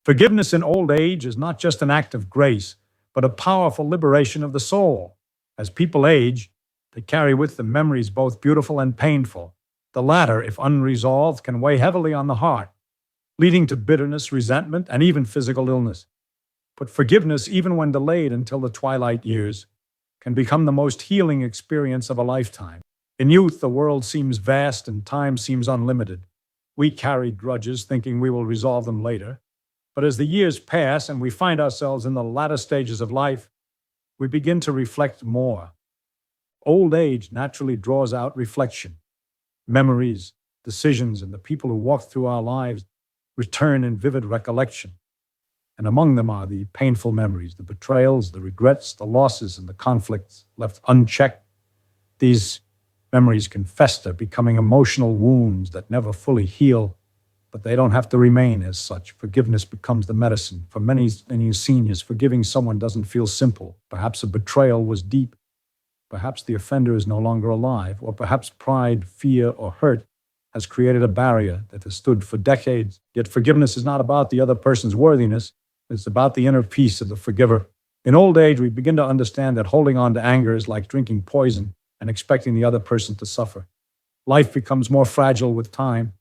Forgiveness in old age is not just an act of grace, but a powerful liberation of the soul. As people age, they carry with them memories both beautiful and painful. The latter, if unresolved, can weigh heavily on the heart, leading to bitterness, resentment, and even physical illness. But forgiveness, even when delayed until the twilight years, can become the most healing experience of a lifetime. In youth, the world seems vast and time seems unlimited. We carry grudges thinking we will resolve them later. But as the years pass and we find ourselves in the latter stages of life, we begin to reflect more. Old age naturally draws out reflection. Memories, decisions, and the people who walk through our lives return in vivid recollection. And among them are the painful memories, the betrayals, the regrets, the losses, and the conflicts left unchecked. These memories can fester, becoming emotional wounds that never fully heal, but they don't have to remain as such. Forgiveness becomes the medicine. For many seniors, forgiving someone doesn't feel simple. Perhaps a betrayal was deep. Perhaps the offender is no longer alive, or perhaps pride, fear, or hurt has created a barrier that has stood for decades. Yet forgiveness is not about the other person's worthiness. It's about the inner peace of the forgiver. In old age, we begin to understand that holding on to anger is like drinking poison and expecting the other person to suffer. Life becomes more fragile with time.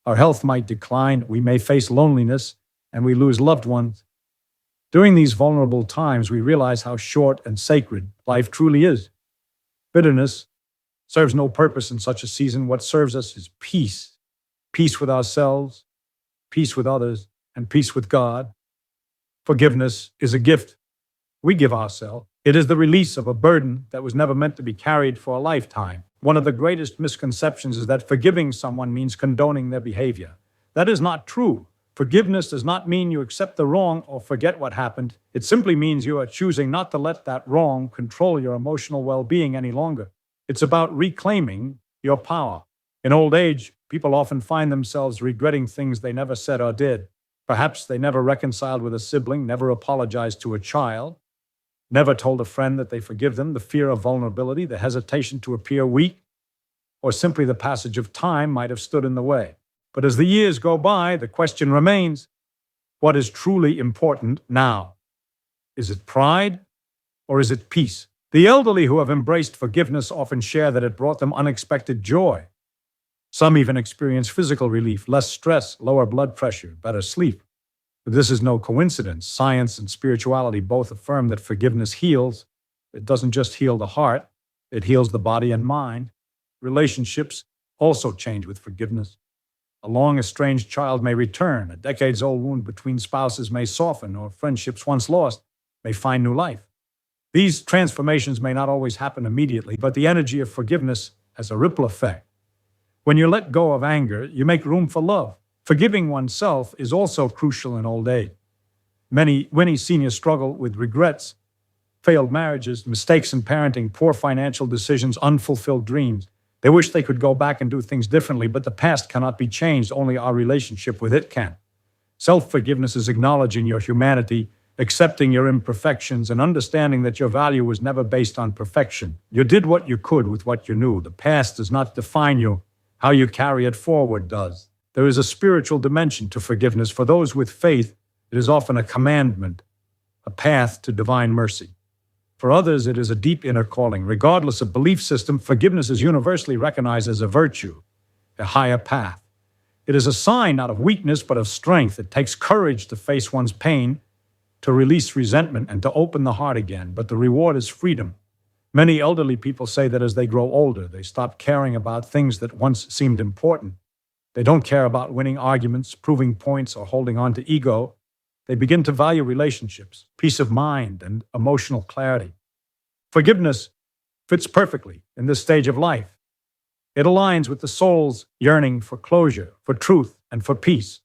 Our health might decline, we may face loneliness, and we lose loved ones. During these vulnerable times, we realize how short and sacred life truly is. Bitterness serves no purpose in such a season. What serves us is peace. Peace with ourselves, peace with others, and peace with God. Forgiveness is a gift we give ourselves. It is the release of a burden that was never meant to be carried for a lifetime. One of the greatest misconceptions is that forgiving someone means condoning their behavior. That is not true. Forgiveness does not mean you accept the wrong or forget what happened. It simply means you are choosing not to let that wrong control your emotional well-being any longer. It's about reclaiming your power. In old age, people often find themselves regretting things they never said or did. Perhaps they never reconciled with a sibling, never apologized to a child, never told a friend that they forgive them. The fear of vulnerability, the hesitation to appear weak, or simply the passage of time might have stood in the way. But as the years go by, the question remains, what is truly important now? Is it pride or is it peace? The elderly who have embraced forgiveness often share that it brought them unexpected joy. Some even experience physical relief, less stress, lower blood pressure, better sleep. But this is no coincidence. Science and spirituality both affirm that forgiveness heals. It doesn't just heal the heart, it heals the body and mind. Relationships also change with forgiveness. A long-estranged child may return, a decades-old wound between spouses may soften, or friendships once lost may find new life. These transformations may not always happen immediately, but the energy of forgiveness has a ripple effect. When you let go of anger, you make room for love. Forgiving oneself is also crucial in old age. Many seniors struggle with regrets, failed marriages, mistakes in parenting, poor financial decisions, unfulfilled dreams. They wish they could go back and do things differently, but the past cannot be changed. Only our relationship with it can. Self-forgiveness is acknowledging your humanity, accepting your imperfections, and understanding that your value was never based on perfection. You did what you could with what you knew. The past does not define you. How you carry it forward does. There is a spiritual dimension to forgiveness. For those with faith, it is often a commandment, a path to divine mercy. For others, it is a deep inner calling. Regardless of belief system, forgiveness is universally recognized as a virtue, a higher path. It is a sign not of weakness, but of strength. It takes courage to face one's pain, to release resentment, and to open the heart again. But the reward is freedom. Many elderly people say that as they grow older, they stop caring about things that once seemed important. They don't care about winning arguments, proving points, or holding on to ego. They begin to value relationships, peace of mind, and emotional clarity. Forgiveness fits perfectly in this stage of life. It aligns with the soul's yearning for closure, for truth, and for peace.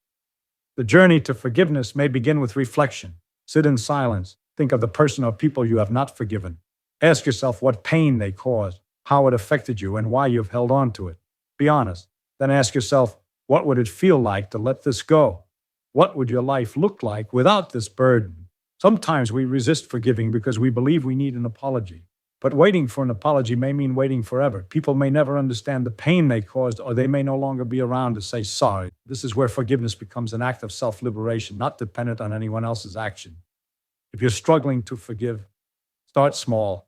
The journey to forgiveness may begin with reflection. Sit in silence. Think of the person or people you have not forgiven. Ask yourself what pain they caused, how it affected you, and why you've held on to it. Be honest. Then ask yourself, what would it feel like to let this go? What would your life look like without this burden? Sometimes we resist forgiving because we believe we need an apology. But waiting for an apology may mean waiting forever. People may never understand the pain they caused, or they may no longer be around to say sorry. This is where forgiveness becomes an act of self-liberation, not dependent on anyone else's action. If you're struggling to forgive, start small.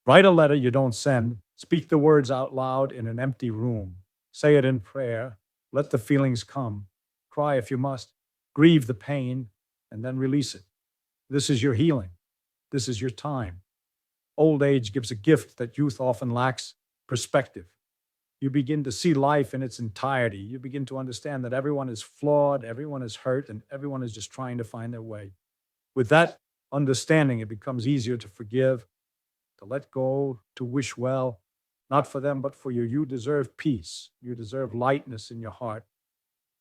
Write a letter you don't send. Speak the words out loud in an empty room. Say it in prayer. Let the feelings come. Cry if you must. Grieve the pain, and then release it. This is your healing. This is your time. Old age gives a gift that youth often lacks: perspective. You begin to see life in its entirety. You begin to understand that everyone is flawed, everyone is hurt, and everyone is just trying to find their way. With that understanding, it becomes easier to forgive, to let go, to wish well, not for them, but for you. You deserve peace. You deserve lightness in your heart.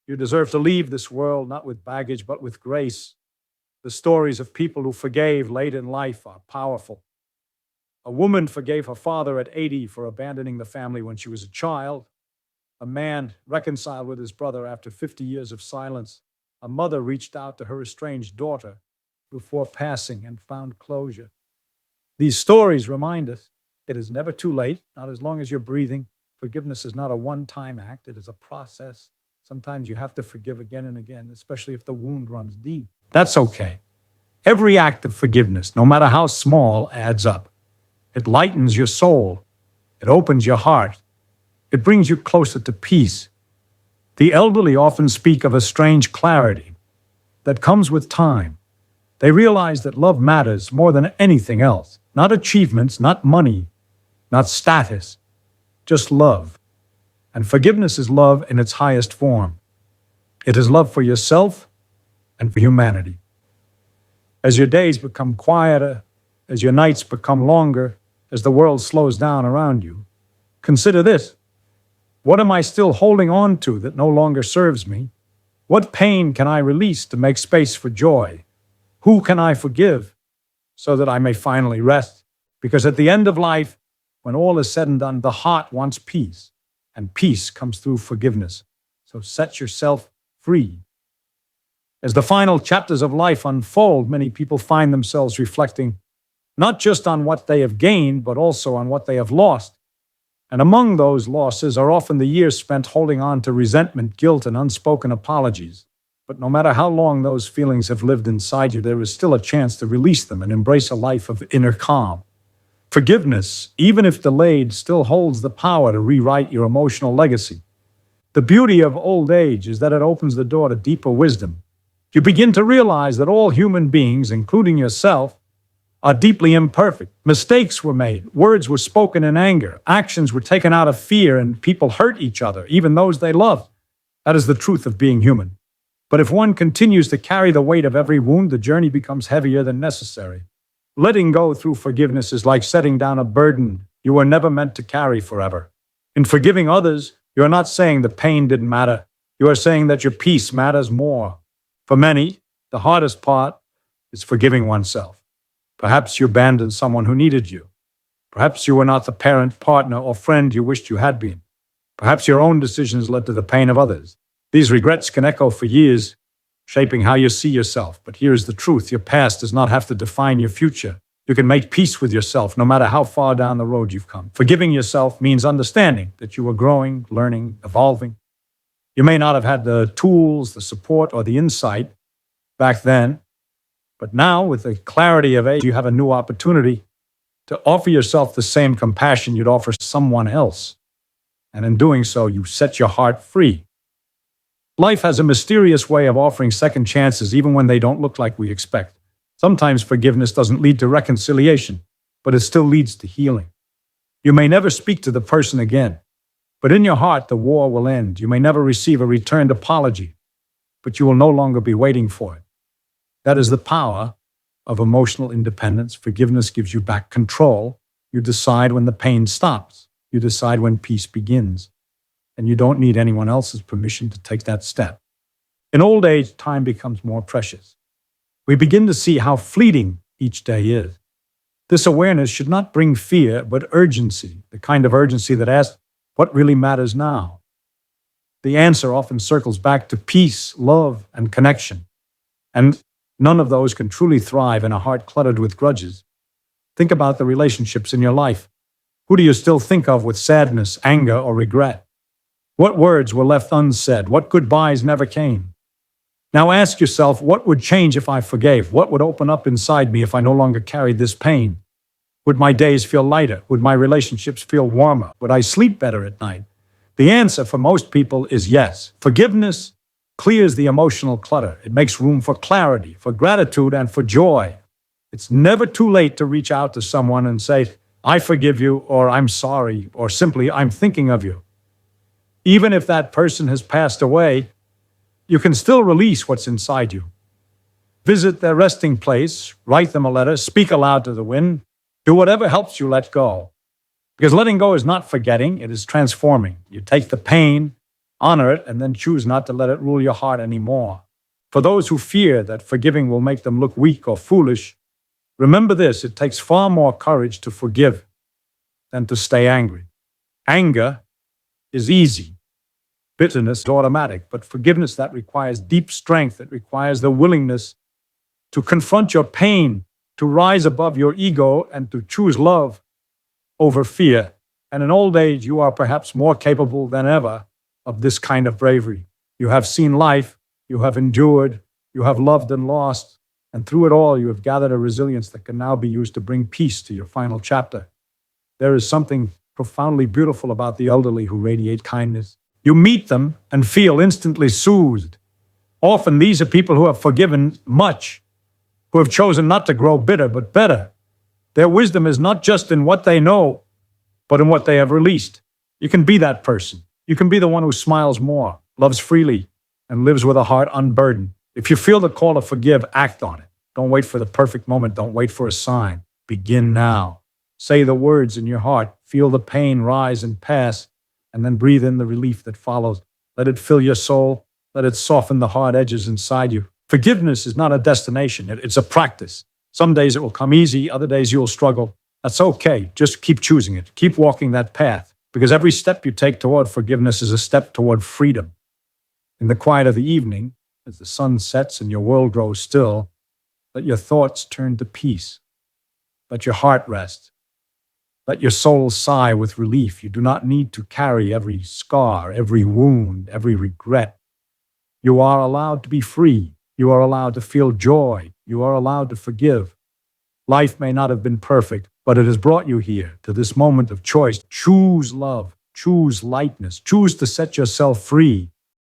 You deserve to leave this world not with baggage, but with grace. The stories of people who forgave late in life are powerful. A woman forgave her father at 80 for abandoning the family when she was a child. A man reconciled with his brother after 50 years of silence. A mother reached out to her estranged daughter before passing and found closure. These stories remind us it is never too late, not as long as you're breathing. Forgiveness is not a one-time act. It is a process. Sometimes you have to forgive again and again, especially if the wound runs deep. That's okay. Every act of forgiveness, no matter how small, adds up. It lightens your soul. It opens your heart. It brings you closer to peace. The elderly often speak of a strange clarity that comes with time. They realize that love matters more than anything else. Not achievements, not money, not status, just love. And forgiveness is love in its highest form. It is love for yourself and for humanity. As your days become quieter, as your nights become longer, as the world slows down around you, consider this. What am I still holding on to that no longer serves me? What pain can I release to make space for joy? Who can I forgive so that I may finally rest? Because at the end of life, when all is said and done, the heart wants peace, and peace comes through forgiveness. So set yourself free. As the final chapters of life unfold, many people find themselves reflecting not just on what they have gained, but also on what they have lost. And among those losses are often the years spent holding on to resentment, guilt, and unspoken apologies. But no matter how long those feelings have lived inside you, there is still a chance to release them and embrace a life of inner calm. Forgiveness, even if delayed, still holds the power to rewrite your emotional legacy. The beauty of old age is that it opens the door to deeper wisdom. You begin to realize that all human beings, including yourself, are deeply imperfect. Mistakes were made, words were spoken in anger, actions were taken out of fear, and people hurt each other, even those they loved. That is the truth of being human. But if one continues to carry the weight of every wound, the journey becomes heavier than necessary. Letting go through forgiveness is like setting down a burden you were never meant to carry forever. In forgiving others, you are not saying the pain didn't matter. You are saying that your peace matters more. For many, the hardest part is forgiving oneself. Perhaps you abandoned someone who needed you. Perhaps you were not the parent, partner, or friend you wished you had been. Perhaps your own decisions led to the pain of others. These regrets can echo for years, shaping how you see yourself. But here's the truth. Your past does not have to define your future. You can make peace with yourself no matter how far down the road you've come. Forgiving yourself means understanding that you are growing, learning, evolving. You may not have had the tools, the support, or the insight back then, but now, with the clarity of age, you have a new opportunity to offer yourself the same compassion you'd offer someone else. And in doing so, you set your heart free. Life has a mysterious way of offering second chances even when they don't look like we expect. Sometimes forgiveness doesn't lead to reconciliation, but it still leads to healing. You may never speak to the person again, but in your heart, the war will end. You may never receive a returned apology, but you will no longer be waiting for it. That is the power of emotional independence. Forgiveness gives you back control. You decide when the pain stops. You decide when peace begins. And you don't need anyone else's permission to take that step. In old age, time becomes more precious. We begin to see how fleeting each day is. This awareness should not bring fear, but urgency, the kind of urgency that asks, what really matters now? The answer often circles back to peace, love, and connection. And none of those can truly thrive in a heart cluttered with grudges. Think about the relationships in your life. Who do you still think of with sadness, anger, or regret? What words were left unsaid? What goodbyes never came? Now ask yourself, what would change if I forgave? What would open up inside me if I no longer carried this pain? Would my days feel lighter? Would my relationships feel warmer? Would I sleep better at night? The answer for most people is yes. Forgiveness clears the emotional clutter. It makes room for clarity, for gratitude, and for joy. It's never too late to reach out to someone and say, I forgive you, or I'm sorry, or simply, I'm thinking of you. Even if that person has passed away, you can still release what's inside you. Visit their resting place, write them a letter, speak aloud to the wind, do whatever helps you let go. Because letting go is not forgetting, it is transforming. You take the pain, honor it, and then choose not to let it rule your heart anymore. For those who fear that forgiving will make them look weak or foolish, remember this: it takes far more courage to forgive than to stay angry. Anger is easy. Bitterness is automatic, but forgiveness, that requires deep strength. It requires the willingness to confront your pain, to rise above your ego, and to choose love over fear. And in old age, you are perhaps more capable than ever of this kind of bravery. You have seen life, you have endured, you have loved and lost, and through it all, you have gathered a resilience that can now be used to bring peace to your final chapter. There is something profoundly beautiful about the elderly who radiate kindness. You meet them and feel instantly soothed. Often these are people who have forgiven much, who have chosen not to grow bitter, but better. Their wisdom is not just in what they know, but in what they have released. You can be that person. You can be the one who smiles more, loves freely, and lives with a heart unburdened. If you feel the call to forgive, act on it. Don't wait for the perfect moment. Don't wait for a sign. Begin now. Say the words in your heart. Feel the pain rise and pass, and then breathe in the relief that follows. Let it fill your soul. Let it soften the hard edges inside you. Forgiveness is not a destination. It's a practice. Some days it will come easy. Other days you'll struggle. That's okay. Just keep choosing it. Keep walking that path, because every step you take toward forgiveness is a step toward freedom. In the quiet of the evening, as the sun sets and your world grows still, let your thoughts turn to peace. Let your heart rest. Let your soul sigh with relief. You do not need to carry every scar, every wound, every regret. You are allowed to be free. You are allowed to feel joy. You are allowed to forgive. Life may not have been perfect, but it has brought you here to this moment of choice. Choose love. Choose lightness. Choose to set yourself free.